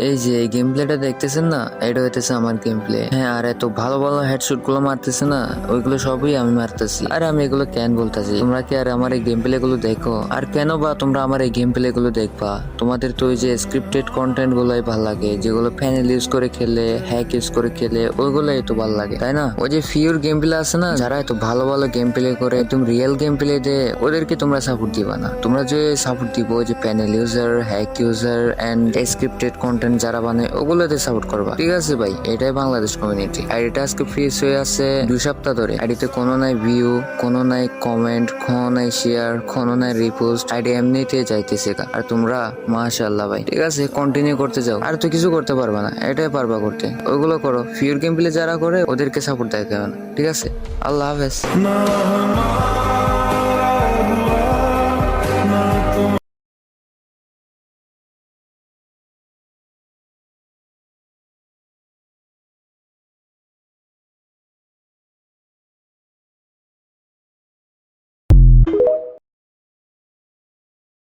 এই যে এই গেম প্লেটা দেখতেছেন না, এটা হইতেছে আমার গেম প্লে। হ্যাঁ, আর এত ভালো ভালো হেডশট গুলো মারতেছে না, ওইগুলো সবই আমি মারতেছি। আর আমি এগুলো কেন বলতেছি, তোমরা কি আর আমার এই গেম প্লে গুলো দেখো? আর কেন বা তোমরা আমার এই গেম প্লে গুলো দেখবা? তোমাদের তো ওই যে স্ক্রিপ্টেড কন্টেন্ট গুলোই ভালো লাগে, যেগুলো প্যানেল ইউজ করে খেলে, হ্যাক ইউজ করে খেলে, ওইগুলোই তো ভালো লাগে, তাই না? ওই যে ফিউর গেম প্লে আছে না, যারা এত ভালো ভালো গেম প্লে করে, একদম রিয়েল গেম প্লে দেয়, ওদেরকে তোমরা সাপোর্ট দিবা না। তোমরা যে সাপোর্ট দিব ওই যে panel user, hack user and scripted content যারা বানায়, ওগুলোতে সাপোর্ট করবা, ঠিক আছে ভাই? এটাই বাংলাদেশ কমিউনিটি। আইডিটা আজকে ফ্রিজ হয়ে আছে 2 সপ্তাহ ধরে। আইডিতে কোনো নাই ভিউ, কোনো নাই কমেন্ট, কোনো নাই শেয়ার, কোনো নাই রিপোস্ট। আইডি এমনিতে যাইতেছে। আর তোমরা মাশাআল্লাহ ভাই, ঠিক আছে, কন্টিনিউ করতে যাও। আর তো কিছু করতে পারবা না, এটাই পারবা করতে, ওইগুলো করো। ফিউর গেম প্লে যারা করে ওদেরকে সাপোর্ট দেখাবে না, ঠিক আছে? আল্লাহ হাফেজ।